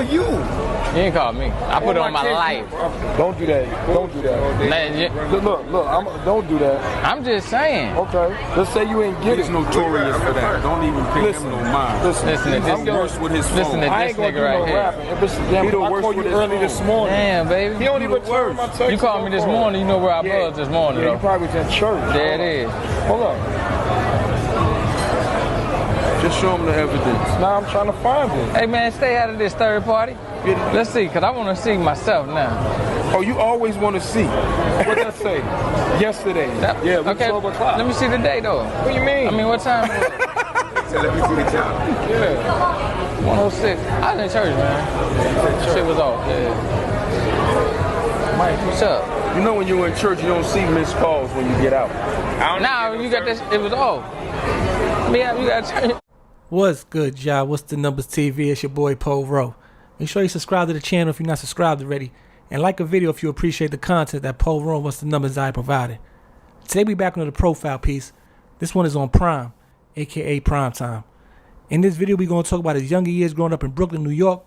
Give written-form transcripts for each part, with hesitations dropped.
call you. You ain't call me. I put it on my life. Don't do that. Don't do that. Look, don't do that. I'm just saying. Okay. Let's say you ain't get it. He's notorious for that. Don't even pay him no mind. Listen to this. I'm worse with his phone. Listen to this nigga right here. He the worst with early this morning. Damn, baby. He don't even return my text. You called me this morning. You know where I was this morning, Yeah, though. you probably was in church. There it is. Hold up. Just show him the evidence. Now I'm trying to find it. Hey, man, stay out of this third party. Let's see, because I want to see myself now. Oh, you always want to see. What did that say? Yesterday. Yeah, it was 12 o'clock. Let me see the day, though. What do you mean? I mean, what time was it? Let me see the time. Yeah. 106. I was in church, man. Shit was off, yeah. Mike, what's up? You know when you're in church, you don't see missed calls when you get out. Nah, you got this. It was off. Yeah, you got to turn. What's good, y'all? What's the numbers TV? It's your boy Pole Row. Make sure you subscribe to the channel if you're not subscribed already, and like a video if you appreciate the content that Pole Row and What's the Numbers I provided. Today we back on the profile piece. This one is on Prime, aka Prime Time. In this video we're going to talk about his younger years growing up in Brooklyn, New York,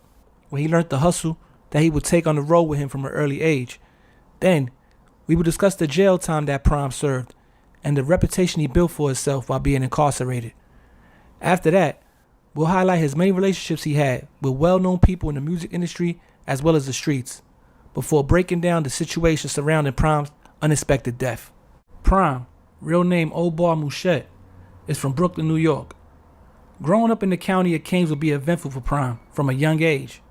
where he learned the hustle that he would take on the road with him from an early age. Then we will discuss the jail time that Prime served and the reputation he built for himself while being incarcerated. After that, we'll highlight his many relationships he had with well-known people in the music industry as well as the streets, before breaking down the situation surrounding Prime's unexpected death. Prime, real name Omar Mouchette, is from Brooklyn, New York. Growing up in the county of Kings would be eventful for Prime from a young age.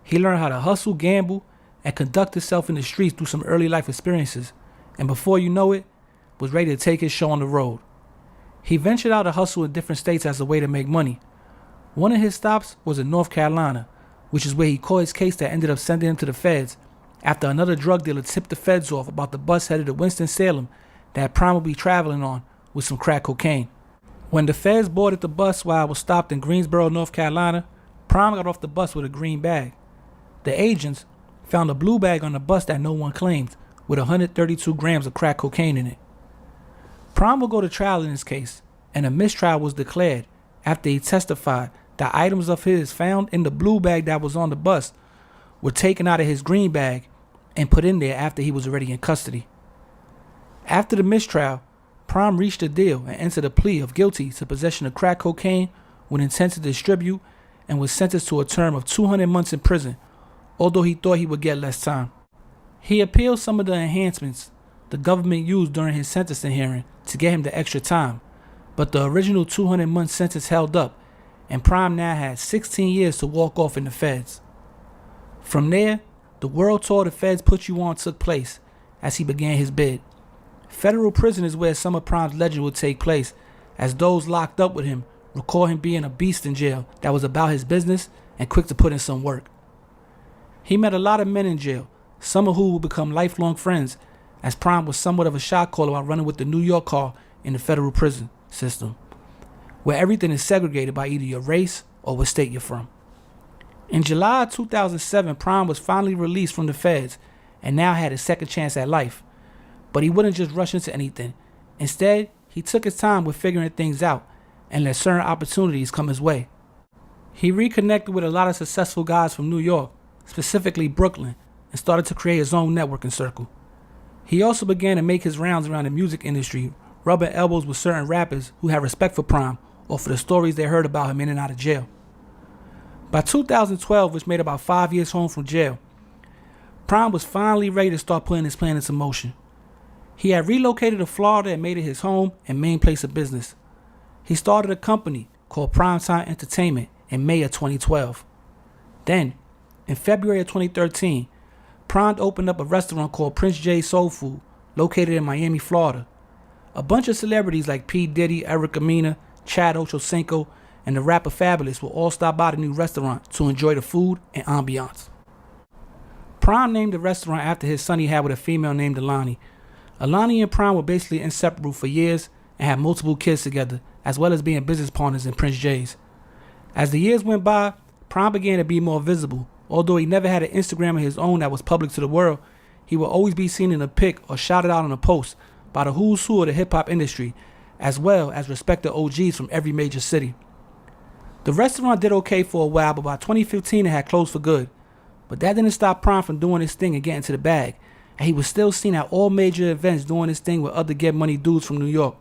He learned how to hustle, gamble, and conduct himself in the streets through some early life experiences, and before you know it, was ready to take his show on the road. He ventured out to hustle in different states as a way to make money. One of his stops was in North Carolina, which is where he caught his case that ended up sending him to the feds after another drug dealer tipped the feds off about the bus headed to Winston-Salem that Prime would be traveling on with some crack cocaine. When the feds boarded the bus while it was stopped in Greensboro, North Carolina, Prime got off the bus with a green bag. The agents found a blue bag on the bus that no one claimed, with 132 grams of crack cocaine in it. Prime will go to trial in this case, and a mistrial was declared after he testified that items of his found in the blue bag that was on the bus were taken out of his green bag and put in there after he was already in custody. After the mistrial, Prime reached a deal and entered a plea of guilty to possession of crack cocaine with intent to distribute, and was sentenced to a term of 200 months in prison, although he thought he would get less time. He appealed some of the enhancements the government used during his sentencing hearing to get him the extra time, but the original 200-month sentence held up, and Prime now had 16 years to walk off in the feds. From there, the world tour the feds put you on took place as he began his bid. Federal prison is where some of Prime's legend would take place, as those locked up with him recall him being a beast in jail that was about his business and quick to put in some work. He met a lot of men in jail, some of who would become lifelong friends, as Prime was somewhat of a shot caller while running with the New York car in the federal prison system, where everything is segregated by either your race or what state you're from. In July 2007, Prime was finally released from the feds and now had a second chance at life. But he wouldn't just rush into anything. Instead, he took his time with figuring things out and let certain opportunities come his way. He reconnected with a lot of successful guys from New York, specifically Brooklyn, and started to create his own networking circle. He also began to make his rounds around the music industry, rubbing elbows with certain rappers who had respect for Prime or for the stories they heard about him in and out of jail. By 2012, which made about 5 years home from jail, Prime was finally ready to start putting his plan into motion. He had relocated to Florida and made it his home and main place of business. He started a company called Primetime Entertainment in May of 2012. Then, in February of 2013, Prime opened up a restaurant called Prince Jay's Soul Food, located in Miami, Florida. A bunch of celebrities like P. Diddy, Erica Mena, Chad Ochocinco, and the rapper Fabulous will all stop by the new restaurant to enjoy the food and ambiance. Prime named the restaurant after his son he had with a female named Alani. Alani and Prime were basically inseparable for years and had multiple kids together, as well as being business partners in Prince Jay's. As the years went by, Prime began to be more visible. Although he never had an Instagram of his own that was public to the world, he will always be seen in a pic or shouted out on a post by the who's who of the hip-hop industry, as well as respected OGs from every major city. The restaurant did okay for a while, but by 2015 it had closed for good, But that didn't stop Prime from doing his thing and getting to the bag. And he was still seen at all major events doing his thing with other get money dudes from New York.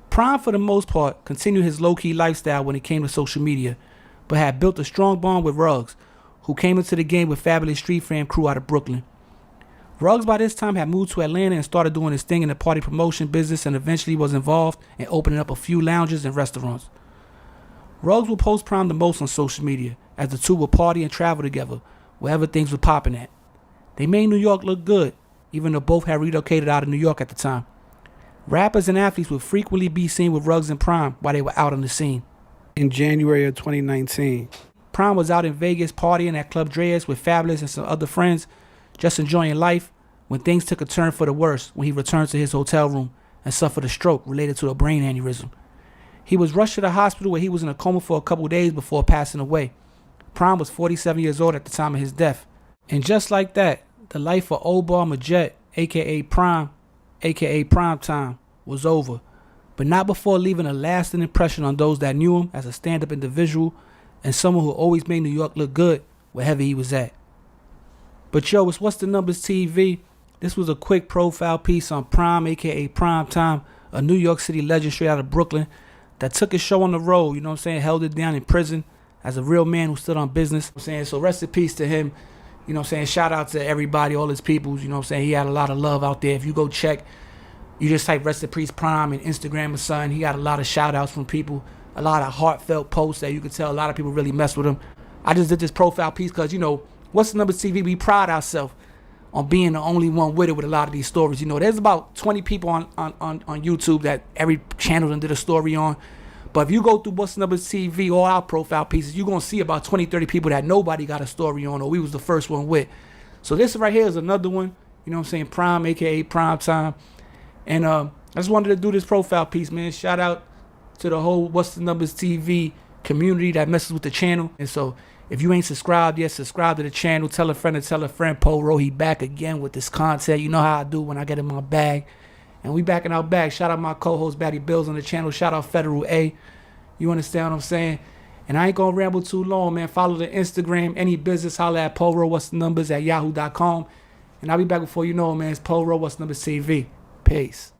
Prime, for the most part, continued his low-key lifestyle when it came to social media, but had built a strong bond with Ruggs, who came into the game with Fabulous Street Fam crew out of Brooklyn. Ruggs by this time had moved to Atlanta and started doing his thing in the party promotion business, and eventually was involved in opening up a few lounges and restaurants. Ruggs would post Prime the most on social media, as the two would party and travel together, wherever things were popping at. They made New York look good, even though both had relocated out of New York at the time. Rappers and athletes would frequently be seen with Ruggs and Prime while they were out on the scene. In January of 2019, Prime was out in Vegas partying at Club Dreas with Fabulous and some other friends, just enjoying life, when things took a turn for the worse when he returned to his hotel room and suffered a stroke related to a brain aneurysm. He was rushed to the hospital where he was in a coma for a couple days before passing away. Prime was 47 years old at the time of his death. And just like that, the life of Omar Majette, aka Prime, aka Prime Time, was over. But not before leaving a lasting impression on those that knew him as a stand-up individual and someone who always made New York look good wherever he was at. But yo, it's What's the Numbers TV. This was a quick profile piece on Prime, aka Prime Time, a New York City legend straight out of Brooklyn that took his show on the road, you know what I'm saying, held it down in prison as a real man who stood on business. You know what I'm saying, so rest in peace to him. You know what I'm saying, shout out to everybody, all his peoples, you know what I'm saying. He had a lot of love out there. If you go check, you just type rest in peace Prime and Instagram or something, he got a lot of shout outs from people, a lot of heartfelt posts that you could tell a lot of people really messed with him. I just did this profile piece because, you know, What's the Numbers TV, we pride ourselves on being the only one with it with a lot of these stories. You know, there's about 20 people on YouTube that every channel done did a story on. But if you go through What's the Numbers TV, all our profile pieces, you're going to see about 20, 30 people that nobody got a story on or we was the first one with. So this right here is another one, you know what I'm saying, Prime, a.k.a. Prime Time. And I just wanted to do this profile piece, man. Shout out to the whole What's the Numbers TV community that messes with the channel. And so if you ain't subscribed yet, subscribe to the channel. Tell a friend to tell a friend. Poro, he back again with this content. You know how I do when I get in my bag. And we back in our bag. Shout out my co-host, Batty Bills, on the channel. Shout out Federal A. You understand what I'm saying? And I ain't going to ramble too long, man. Follow the Instagram. Any business, holla at Poro, What's the Numbers at yahoo.com. And I'll be back before you know, man. It's Poro, What's the Numbers TV. Peace.